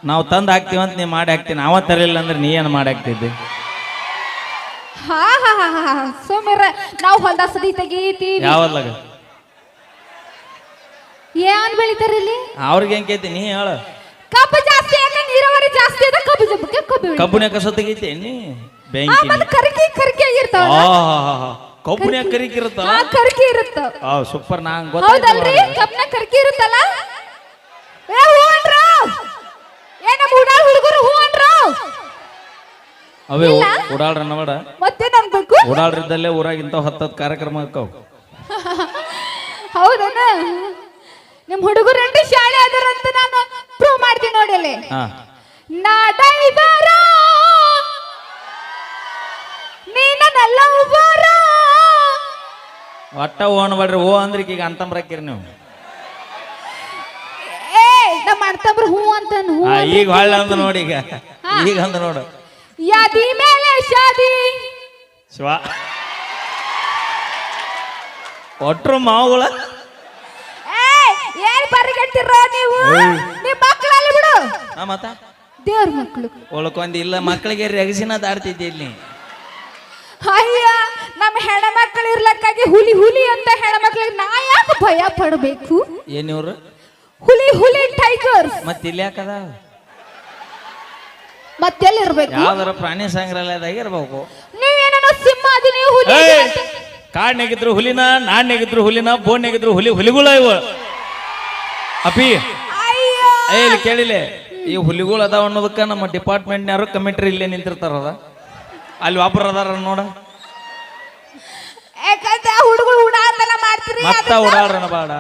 ನಾವು ತಂದು ಹಾಕ್ತೀವಂತ ನೀ ಮಾಡಿ ಹಾಕ್ತೀನಿ, ಅವ ತರಲಿಲ್ಲ ಅಂದ್ರೆ ನೀ ಏನು ಮಾಡಿ ಹಾಕ್ತಿದ್ದೆ? ಹಾ ಹಾ ಹಾ ಹಾ ಸುಮ್ಮಿರ ನಾವು ಹೊಲ್ದ ಸದಿ ತೆಗೀತೀವಿ. ಯಾವಲ್ಲಾಗ ಏನ್ ಬೆಳಿತಾರ ಇಲ್ಲಿ? ಅವ್ರಿಗೆ ಹೆಂಗ್ ಕೇಳ್ತಿ ನೀ ಹೇಳ. ಕಬ್ಬು ಜಾಸ್ತಿ ಯಾಕ ನೀರಾವರಿ ಜಾಸ್ತಿ ಅದ ಕಬ್ಬು ಜಬ್ಬಕ್ಕೆ ಕಬ್ಬು ಕಬ್ಬುನ ಕಸ ತೆಗೀತಿ ನೀ ಬೆಂಕಿ ಕರ್ಕಿ ಕರ್ಕಿ ಆಗಿರ್ತಾವ. ಕಬ್ಬುನ ಕರಿಕಿ ಇರುತ್ತ, ಕರ್ಕಿ ಇರುತ್ತ. ಸೂಪರ್. ನಾ ಹೌದಲ್ರಿ ಕಬ್ಬನ ಕರ್ಕಿ ಇರುತ್ತಲ್ಲ. ಏ ಹೂ ಅನ್ರ ಏ ನಮ್ಮ ಉಡಾಳ್ ಹುಡುಗರು ಹೂ ಅನ್ರ. ಅವೇ ಉಡಾಳ್ರ ನವಡ ಮತ್ತೆ ಅನ್ಬೇಕು. ಉಡಾಳ್ರಿದ್ದಲ್ಲೇ ಊರಾಗಿಂತ 10 ಕಾರ್ಯಕ್ರಮ ಹಾಕವ್. ಹೌದನ ನಿಮ್ ಹುಡುಗರು ಎಂಟು ಶಾಲೆ ಅದರಂತ ನಾನು ಪ್ರೂವ್ ಮಾಡ್ತೀನಿ ನೋಡಿ ಅಲ್ಲಿ. ನಾಡೈಬರ ನೀನಲ್ಲ ಉಬಾರ ಒಟ್ಟ ಓಣ್ ಬಡ್ರಿ. ಓ ಅಂದ್ರೆ ಈಗ ಅಂತಂಬ್ರಕ್ಕಿರಿ ನೀವು. ಏ ನಮ್ಮ ಅಣ್ಣತಂಬ್ರು ಹೂ ಅಂತ ಈಗ ಹೊಳ್ಳ ಅಂದ ನೋಡಿ. ಈಗ ಅಂದ ನೋಡು. ಯಾದಿ ಮೇಲೆ ಶಾದಿ ಶಿವ ಒಟ್ರು ಮಾವುಗಳ ಏನ್ ಪರಿಗೆಟ್ಟಿರ ನೀವು? ನಿಮ್ ಮಕ್ಕಳಲ್ಲಿ ಬಿಡು. ಮತ್ತ ದೇವ್ರ ಮಕ್ಕಳು ಒಳಕೊಂದ್ ಇಲ್ಲ ಮಕ್ಕಳಿಗೆ ರಗಸಿನ ದಾಡ್ತಿದ್ದೆ ಇಲ್ಲಿ. ಅಯ್ಯ ನಮ್ಮ ಹೆಣ್ಮಕ್ಳು ಇರ್ಲಕ್ಕಾಗಿ ಹುಲಿ ಹುಲಿ ಅಂತ ಹೆಣ್ಮಕ್ಳಿಗೆ ನಾ ಯಾಕೆ ಭಯ ಪಡಬೇಕು? ಏನಿವ್ರು ಹುಲಿ ಹುಲಿ ಟೈಗರ್ಸ್. ಮತ್ತೆ ಇಲ್ಲಿ ಯಾಕದ? ಮತ್ತೆಲ್ಲಿ ಇರ್ಬೇಕು? ಯಾವ್ದಾರ ಪ್ರಾಣಿ ಸಂಗ್ರಹಾಲಯದಾಗ ಇರ್ಬೇಕು. ನೀವೇನೋ ಸಿಂಹ ಅದಿ, ನೀವು ಹುಲಿ. ಕಾಡ್ನಾಗಿದ್ರು ಹುಲಿನ, ನಾಡ್ನಾಗಿದ್ರು ಹುಲಿನ, ಬೋನ್ಯಾಗಿದ್ರು ಹುಲಿ. ಹುಲಿಗಳು ಇವು ಅಪಿ. ಇಲ್ಲಿ ಕೇಳಿಲೆ, ಈ ಹುಲಿಗಳು ಅದಾವ ಅನ್ನೋದಕ್ಕ ನಮ್ಮ ಡಿಪಾರ್ಟ್ಮೆಂಟ್ನವರು ಕಮಿಟ್ರಿ ಇಲ್ಲೇ ನಿಂತಿರ್ತಾರದ. ಅಲ್ಲಿ ಒಬ್ರು ಅದಾರ ನೋಡ. ಹುಡುಗರು ಉಡಾಡ್ತನ ಮಾಡ್ತೀರಿ, ಮತ್ತ ಉಡಾಳ್ರನ ಬಾಡ.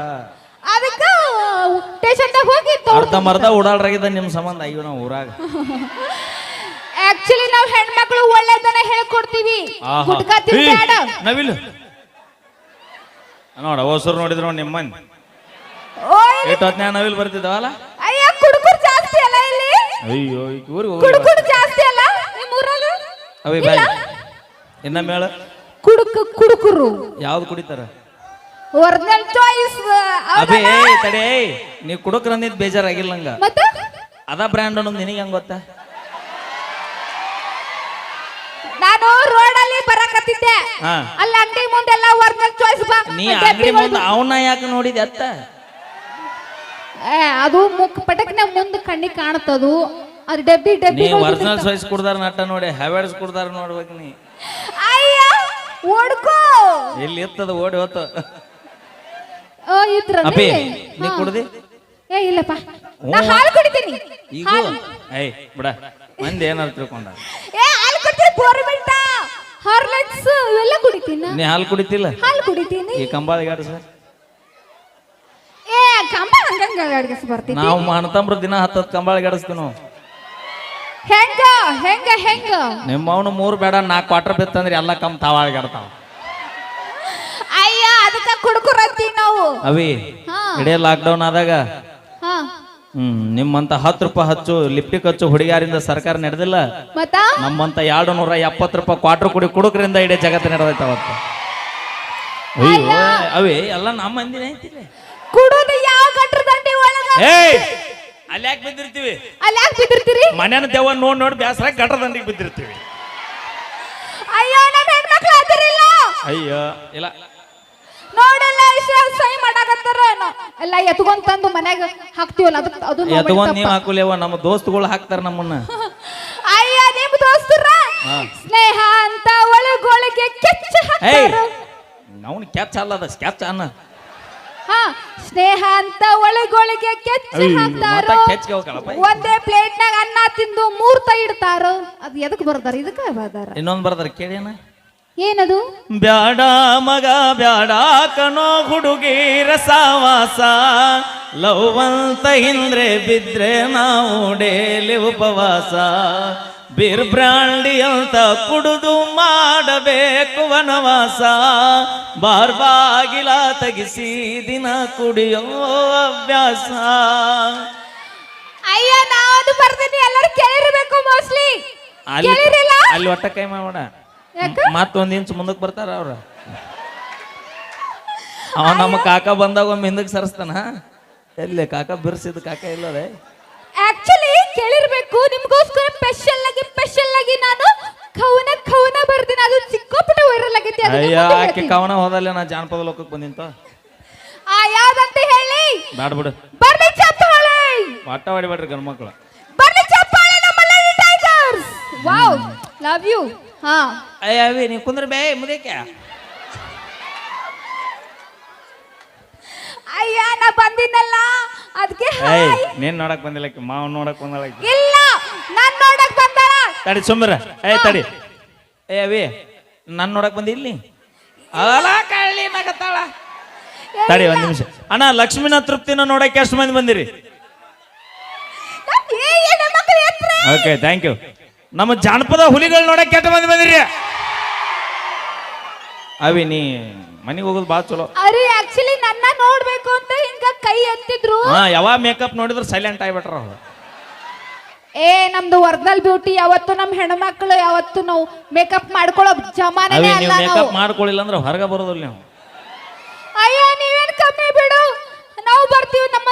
ಅದಕ್ಕ ಸ್ಟೇಷನ್ದಾಗ ಹೋಗಿ ಅರ್ಧಂಬರ್ಧ ಉಡಾಳ್ರಾಗಿದ್ದ ನಿಮ್ ಸಂಬಂಧ ಅಯ್ಯೋ ನಾವು ಊರಾಗ. ಆಕ್ಚುಲಿ ನಾವು ಹೆಣ್ಮಕ್ಳು ಒಳ್ಳೆದನ್ನ ಹೇಳ್ಕೊಡ್ತೀವಿ. ಗುಟ್ಕಾ ತಿನ್ಬೇಡ. ನವಿಲು ನೋಡ ಹೊಸರು ನೋಡಿದ್ರು ನೋಡಿ ನಿಮ್ಮ ಮಂದಿ ಎಷ್ಟು ಹೊತ್ನ್ಯಾಗ ನವಿಲು ಬರ್ತಿದ್ದವಲ್ಲ. ಅಯ್ಯ ಕುಡುಕುರು ಜಾಸ್ತಿ ಅಲ್ಲ ಇಲ್ಲಿ. ಅಯ್ಯೋ ಊರಿಗೆ ಕುಡುಕುರು ಜಾಸ್ತಿ ಅಲ್ಲ ನಿಮ್ಮ ಊರಾಗ? ಅವೇ ಬಾಯ್ ಇನ್ನ ಮೇಳ ಕುಡುಕುರು ಯಾವ್ದು ಕುಡಿತಾರ? Original choice. ಅಬೇ ತಡೆ, ನೀ ಕುಡುಕ್ರ ಅಂದಿದ್ ಬೇಜಾರಾಗಿಲ್ಲ ನಂಗ. ಮತ್ತೆ ಅದ ಬ್ರ್ಯಾಂಡ್ ಅನ್ನೋದು ನಿನಗೆ ಹೆಂಗ್ ಗೊತ್ತಾ? ನಾನು ರೋಡ್ ಅಲ್ಲಿ ಬರಕತ್ತಿದ್ದೆ, ಅಲ್ಲಿ ಅಂಗಡಿ ಮುಂದೆಲ್ಲ ಒರಿಜಿನಲ್ ಚಾಯ್ಸ್ ಬಾ. ನೀ ಅಂಗಡಿ ಮುಂದೆ ಅವನ್ನ ಯಾಕೆ ನೋಡಿದೆ ಅತ್ತ? ಅದು ಮುಖ ಪಟಕ್ನ ಮುಂದೆ ಕಣ್ಣಿಗೆ ಕಾಣುತ್ತದು. ಅದು ಡಬ್ಬಿ ಡಬ್ಬಿ. ನೀ ಒರಿಜಿನಲ್ ಚಾಯ್ಸ್ ಕುಡ್ದಾರ ನಟ್ಟ ನೋಡಿ, ಹ್ಯಾವೆಲ್ಸ್ ಕುಡ್ದಾರ ನೋಡ್ಬೇಕು ನೀ. ಅಯ್ಯ ಓಡ್ಕೋ. ಎಲ್ಲಿ ಇರ್ತದ ಓಡಿ ಹೋತ. ಅಪ್ಪಿ ನೀ ಕುಡ್ದಿ? ಏ ಇಲ್ಲಪ್ಪ, ನಾ ಹಾಲು ಕುಡಿತೀನಿ. ಈಗ ಏಯ್ ಬಿಡ, ಮಂದಿ ಏನಾದ್ರು ತಿಳ್ಕೊಂಡ. ಏ ಹಾಲು ಕುಡಿತೀನಿ, ಬೋರ್ಮಿಟ, ಹಾರ್ಲಿಕ್ಸ್ ಇವೆಲ್ಲ ಕುಡಿತೀನಿ. ನೀ ಹಾಲು ಕುಡಿತಿಲ್ಲ? ಹಾಲು ಕುಡಿತೀನಿ. ಈ ಕಂಬಾಳಿಗೆ ಗಾಡಿಸ. ಏ ಕಂಬ ಹಂಗಂಗ ಗಾಡಿಸ್ ಬರ್ತೀನಿ. ನಾವು ಮಣ್ತಂಬ್ರು ದಿನ 10 ಕಂಬಾಳಿಗೆ ಗಾಡಿಸ್ತೀವಿ ನಾವು. ಹೆಂಗ ಹೆಂಗ ಹೆಂಗ ನಿಮ್ಮ ಅವನು 3 ಬೇಡ 4 ಕ್ವಾರ್ಟರ್ ಬಿತ್ತಂದ್ರೆ ಎಲ್ಲ ಕಮ್ ತಾವಾಳ್ಗಾಡ್ತಾವ. ಅಯ್ಯ ಅದಕ್ಕ ಕುಡ್ಕುರತ್ತಿ ನಾವು. ಅವಿ ಇಡೇ ಲಾಕ್ಡೌನ್ ಆದಾಗ ಹಾ ನಿಮ್ಮಂತ 10 ರೂಪಾಯಿ ಹಚ್ಚು ಲಿಪ್ಟಿಕ್ ಹಚ್ಚು ಹುಡುಗಿಯಾರಿಂದ ಸರ್ಕಾರ ನಡೆದಿಲ್ಲ. ಮತ್ತ ನಮ್ಮಂತ 270 ರೂಪಾಯಿ ಕ್ವಾರ್ಟರ್ ಕುಡುಕ್ರಿಂದ ಇಡೇ ಜಗತ್ತು ನಡೆದೈತೆ ಅವತ್ತು. ಅಯ್ಯೋ ಅವೇ ಎಲ್ಲ ನಮ್ಮ ಮಂದಿನ ಐತಿಲ್ಲ. ಕುಡುದು ಯಾವ ಗಟ್ರ ದಂಡಿ ಒಳಗ ಅಲ್ಲಿ ಯಾಕೆ ಬಿದ್ದಿರ್ತೀವಿ? ಅಲ್ಲಿ ಯಾಕೆ ಬಿದ್ದಿರ್ತೀರಿ? ಮನೇನ ದೇವ ನೋಡಿ ಬ್ಯಾಸರ ಗಟ್ರ ದಂಡಿಗೆ ಬಿದ್ದಿರ್ತೀವಿ. ಅಯ್ಯೋ ನಮ್ಮ ಹೆಣ್ಮಕ್ಳು ಆದರಿಲ್ಲ. ಅಯ್ಯೋ ಇಲ್ಲ ನೋಡಲ್ಲ ಸೈ ಮಾಡಾಕತ್ತಾರ. ಎಲ್ಲ ಎತ್ಕೊಂಡ್ ತಂದು ಮನ್ಯಾಗ ಹಾಕ್ತಿವಲ್ಲ, ಅದು ಎತ್ಕೊಂಡ್ ನೀವ್ ಹಾಕುಲೇವ, ನಮ್ಮ ದೋಸ್ತುಗಳು ಹಾಕ್ತಾರ ನಮ್ಮನ್ನ. ಅಯ್ಯ ನಿಮ್ ದೋಸ್ತರ ಸ್ನೇಹ ಅಂತ ಒಳಗೊಳಗೆ ಕೆಚ್ಚ ಹಾಕ್ತಾರ. ನಾವು ಕೆಚ್ಚ ಅಲ್ಲದ ಸ್ಕೆಚ್ ಅನ್ನ. ಸ್ನೇಹ ಅಂತ ಒಳಗೊಳಗೆ ಕೆಚ್ಚ ಹಾಕ್ತಾರ. ಒಂದೇ ಪ್ಲೇಟ್ ನಾಗ ಅನ್ನ ತಿಂದು 3 ತ ಇಡ್ತಾರ. ಅದು ಎದಕ್ ಬರ್ದಾರ? ಇದಕ್ಕ ಬರ್ದಾರ. ಇನ್ನೊಂದ್ ಬರ್ದಾರ ಕೇಳೇನ? ಏನದು? ಬ್ಯಾಡ ಮಗ ಬ್ಯಾಡ ಕಣೋ ಹುಡುಗಿರ ಸಾವಾಸ, ಲವ್ವಂತ ಹಿಂದ್ರೆ ಬಿದ್ರೆ ನಾವು ಡೇಲಿ ಉಪವಾಸ, ಬಿರ್ಬ್ರಾಂಡಿ ಅಂತ ಕುಡುದು ಮಾಡಬೇಕು ವನವಾಸ, ಬಾರ್ಬಾಗಿಲ ತೆಗಿಸಿ ದಿನ ಕುಡಿಯೋ ಅಭ್ಯಾಸ. ಅಯ್ಯ ನಾನು ಬರ್ತೀನಿ, ಎಲ್ಲರೂ ಕೇಳಿರ್ಬೇಕು ಮೋಸ್ಟ್ಲಿ. ಅಲ್ಲಿ ಒಟ್ಟ ಕೈ ಮಾಡ ಮತ್ತೊಂದ್ ಇಂಚ್ ಮುಂದಕ್ಕೆ ಬರ್ತಾರ ಅವ್ರ. ಅವ ನಮ್ಮ ಕಾಕ ಬಂದಾಗ ಒಮ್ಮೆ ಹಿಂದಕ್ಕೆ ಸರಿಸ್ತಾನ. ಎಲ್ಲಿ ಕಾಕ ಬಿರ್ಸಿದ ಕಾಕ ಇಲ್ಲದೆ. ಆಕ್ಚುಲಿ ಕೇಳಿರ್ಬೇಕು ನಿಮ್ಗೋಸ್ಕರ ಸ್ಪೆಷಲ್ ಆಗಿ ನಾನು ಕವನ ಬರ್ತೀನಿ. ಅದು ಸಿಕ್ಕೋಪಟ್ಟೆ ವೈರಲ್ ಆಗೈತಿ. ಅಯ್ಯ ಆಕೆ ಕವನ ಹೋದಲ್ಲ ನಾ ಜಾನಪದ ಲೋಕಕ್ಕೆ ಬಂದಿಂತ. ಯಾವ್ದಂತ ಹೇಳಿ? ಬ್ಯಾಡ ಬಿಡು. ಬರ್ಲಿ ಚಪ್ಪಾಳೆ. ಆಟ ಹೊಡಿಬೇಡ್ರಿ ಗಂಡ ಮಕ್ಕಳು. ಬರ್ಲಿ ಚಪ್ಪಾಳೆ ನಮ್ಮ lady tigers. Wow, love you. ಹಾ ಅಯ್ಯ ಅವಿ ನೀ ಕುಂದ್ರ ಬೇ ಮುದೇಕೆ. ಅಯ್ಯ ನಾ ಬಂದಿನಲ್ಲ ಅದಕ್ಕೆ ಏಯ್ ನೀನ್ ನೋಡಕ್ ಬಂದಿಲ್ಲ, ಮಾವ ನೋಡಕ್ ಬಂದಳ. ಇಲ್ಲ ನಾನ್ ನೋಡಕ್ ಬಂದಳ. ತಡಿ ಸುಮ್ರ. ತಡಿ. ಏ ಅವಿ ನನ್ ನೋಡಕ್ ಬಂದಿ ಇಲ್ಲಿ. ಅಲ್ಲ ಕಳ್ಳಿ ನಗತ್ತಾಳ. ತಡಿ ಒಂದ್ ನಿಮಿಷ ಅಣ್ಣ. ಲಕ್ಷ್ಮಿನ ತೃಪ್ತಿನ ನೋಡಕ್ಕೆ ಎಷ್ಟು ಮಂದಿ ಬಂದಿರಿ? Okay thank you. ನಮ್ಮ ಜಾನಪದ ಹುಲಿಗಳು ನೋಡಕ್ಕೆ ಎಷ್ಟು ಮಂದಿ ಬಂದಿರಿ? ಅವಿ ನೀ ಮನೆಗೆ ಹೋಗೋದು ಭಾಳ ಚಲೋ. ಅರೆ ಆಕ್ಚುಲಿ ನನ್ನ ನೋಡ್ಬೇಕು ಅಂತ ಹಿಂಗ ಕೈ ಎತ್ತಿದ್ರು. ಯಾವಾಗ ಮೇಕಪ್ ನೋಡಿದ್ರೆ ಸೈಲೆಂಟ್ ಆಗಿಬಿಟ್ರ ಅವ್ರು. ನಮ್ದು ಒರಿಜಿನಲ್ ಬ್ಯೂಟಿ ಯಾವತ್ತು ನಮ್ಮ ಹೆಣ್ಮಕ್ಳು ಯಾವತ್ತು ನಾವು ಮೇಕಪ್ ಮಾಡ್ಕೊಳ್ಳೋ ಜಮಾನೇ ಅವಿ ಅಲ್ಲ. ನೀವು ಮೇಕಪ್ ಮಾಡ್ಕೊಳ್ಳಿಲ್ಲ ಅಂದ್ರೆ ಹೊರಗೆ ಬರೋದಿಲ್ಲ ನೀವು. ಅಯ್ಯೋ ನೀವೇನ್ ಕಮ್ಮಿ ಬಿಡು, ನಾವು ಬರ್ತೀವಿ. ನಮ್ಮ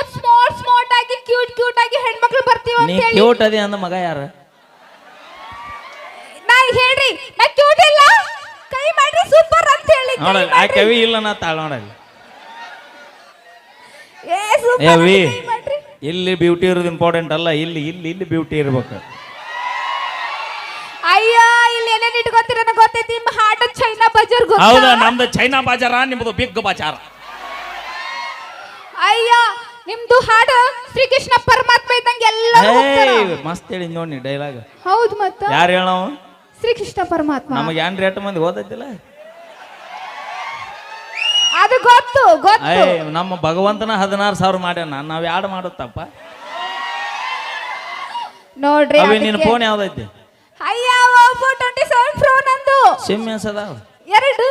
ಸ್ಮಾರ್ಟ್ ಆಗಿ ಕ್ಯೂಟ್ ಆಗಿ ಹೆಣ್ಮಕ್ಳು ಬರ್ತೀವಿ ನೀ ಅಂತ ಹೇಳಿ. ಕ್ಯೂಟ್ ಅದಿ ಅಂದ ಮಗ ಯಾರು? ನಾ ಹೇಳ್ರಿ ನಾ ಕ್ಯೂಟ್ ಇಲ್ಲ, ಕೈ ಮಾಡ್ರಿ ಸೂಪರ್ ಅಂತ ಹೇಳಿ. ನೋಡ ಆ ಕವಿ ಇಲ್ಲ ನಾ ತಾಳ ನೋಡಲ್ಲಿ. ಸೂಪರ್ ಅವಿ ಕೈ ಮಾಡ್ರಿ. ಇಲ್ಲಿ ಬ್ಯೂಟಿ ಇರೋದು ಇಂಪಾರ್ಟೆಂಟ್ ಅಲ್ಲ, ಇಲ್ಲಿ ಇಲ್ಲಿ ಇಲ್ಲಿ ಬ್ಯೂಟಿ ಇರ್ಬೇಕು. ಅಯ್ಯ ಇಲ್ಲಿ ಏನೇನ್ ಇಟ್ಕೊತೀರ ನನಗೆ ಗೊತ್ತೈತಿ. ನಿಮ್ಮ ಹಾರ್ಟ್ ಚೈನಾ ಬಜಾರ್ ಹೌದಾ? ಗೊತ್ತಾ? ನಮ್ದು ಚೈನಾ ಬಾಜಾರ, ನಿಮ್ದು ಬಿಗ್ ಬಾಜಾರ. ಅಯ್ಯ ನಿಮ್ದು ಹಾಡು ಶ್ರೀಕೃಷ್ಣ ಪರಮಾತ್ಮ ಇದ್ದಂಗೆ ಎಲ್ಲರೂ ಹೋಗ್ತಾರ. ಮಸ್ತ್ ಹೇಳಿ ನೋಡಿ ಡೈಲಾಗ್. ಹೌದು ಮತ್ತ ಯಾರು ಹೇಳವ? ಶ್ರೀಕೃಷ್ಣ ಪರಮಾತ್ಮ. ನಮಗೆ ಏನ್ ರೇಟ್ ಮಂದಿ ಓದೈತಿಲ್ಲ. ಅದು ಗೊತ್ತು. ನಮ್ಮ ಭಗವಂತನ 16,000 ಮಾಡ್ಯಾನ, ನಾವ್ ಯಾಡ್ ಮಾಡುತ್ತಪ್ಪ. ನೋಡ್ರಿ ಅವಿ ನಿನ್ನ ಫೋನ್ ಯಾವ್ದೈತಿ? ಅಯ್ಯ Oppo 27 Pro ನಂದು. ಸಿಮ್ ಅದಾವ ಎರಡು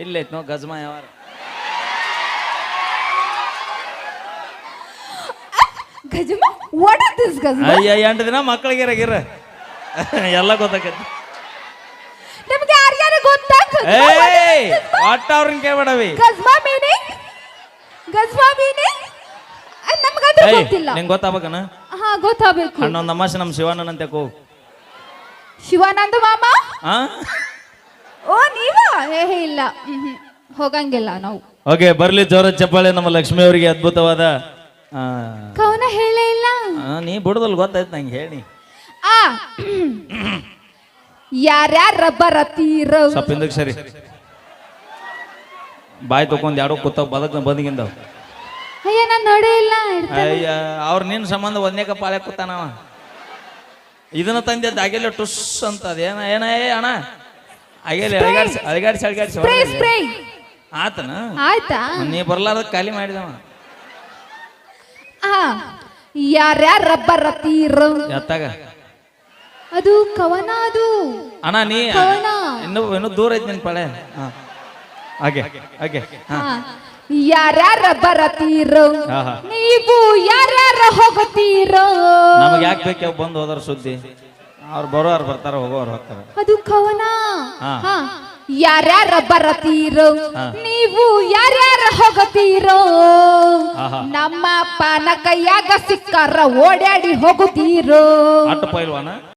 ಇಲ್ಲೈತ್ ನೋ ಗಜ್ಮಾ ಯಾವಾರ. ಗಜಮ ವಾಟ್ ಇಸ್ ದಿಸ್ ಗಜಮ? ಅಯ್ಯ 8 ದಿನ ಮಕ್ಕಳಿಗೆ ಗಿರ ಎಲ್ಲ ಗೊತ್ತಾಗೈತಿ. ನಿಮಗೆ ಯಾರ್ಯಾರು ಗೊತ್ತಾ? ಒಟ್ಟ ಅವ್ರನ್ನ ಕೇಳ್ಬೇಡವಿ. ಗಜ್ಮಾ ಮೀನಿಂಗ್ ನಮಗಂತೂ ಗೊತ್ತಿಲ್ಲ. ನಿಂಗೆ ಗೊತ್ತಾಗಬೇಕನ? ಹಾ ಗೊತ್ತಾಗಬೇಕು. ಅಣ್ಣೊಂದು ಅಮಾಸೆ ನಮ್ಮ ಶಿವಾನಂತೆ ಕೋ. ಶಿವಾನಂದ ಮಾಮ? ಆ ಓ ನೀವಾ? ಇಲ್ಲ ಹೋಗಂಗಿಲ್ಲ ನಾವು. ಓಕೆ ಬರ್ಲಿ ಜೋರ ಚಪ್ಪಾಳೆ ನಮ್ಮ ಲಕ್ಷ್ಮಿ ಅವರಿಗೆ. ಅದ್ಭುತವಾದ ಕವನ ಹೇಳೇ ಇಲ್ಲ. ನೀ ಬಿಡುದಲ್ ಗೊತ್ತಾಯ್ತು ನಂಗೆ ಹೇಳಿ. ಯಾರ್ಯಾರ ಬರತೀರ? ಸ್ವಲ್ಪ ಹಿಂದಕ್ಕೆ ಸರಿ. ಬಾಯ್ ತಕೊಂಡ್ ಯಾರೋ ಕೂತ ಬದಗಿಂದ. ಅಯ್ಯ ನಾನು ನೋಡೇ ಇಲ್ಲ. ಅಯ್ಯ ಅವ್ರ ನಿನ್ನ ಸಂಬಂಧ ಒಂದೇ ಪಾಳೆ ಕೂತಾನವ. ಇದನ್ನ ತಂದೆ ಅಗೆಲ್ಲ ಟುಸ್ ಅಂತ ಅದೇನ ಏನ ಅಣ್ಣ ಅಗೆಲ್ಲ ಅಳಗಾಡ್ಸಿ ಆತನ. ಆಯ್ತಾ? ನೀ ಬರ್ಲಾರ್ದ ಖಾಲಿ ಮಾಡಿದವ. ಯಾರ್ಯಾರ ಬರತೀರ? ಎತ್ತಾಗ ಅದು ಕವನ. ಅದು ಅಣ್ಣ ನೀ ಇನ್ನು ದೂರ ಐತಿ ನಿನ್ ಪಾಳೆ. ಹಾಗೆ ಯಾರ್ಯಾರ ಬರತೀರ? ನೀವು ಯಾರ್ಯಾರ ಹೋಗತೀರ? ನಮಗೆ ಯಾಕೆ ಬೇಕು ಬಂದು ಹೋದ್ರ ಸುದ್ದಿ? ಅವ್ರು ಬರೋರು ಬರ್ತಾರ, ಹೋಗೋರು ಹೋಗ್ತಾರ. ಅದು ಕವನ. ಯಾರ್ಯಾರ ಬರತೀರ? ನೀವು ಯಾರ್ಯಾರ ಹೋಗತೀರ? ನಮ್ಮ ಅಪ್ಪನ ಕೈಯಾಗ ಸಿಕ್ಕಾರ ಓಡಾಡಿ ಹೋಗುತ್ತೀರೋ? ಅಟ್ಟ ಪೈಲ್ವಾನ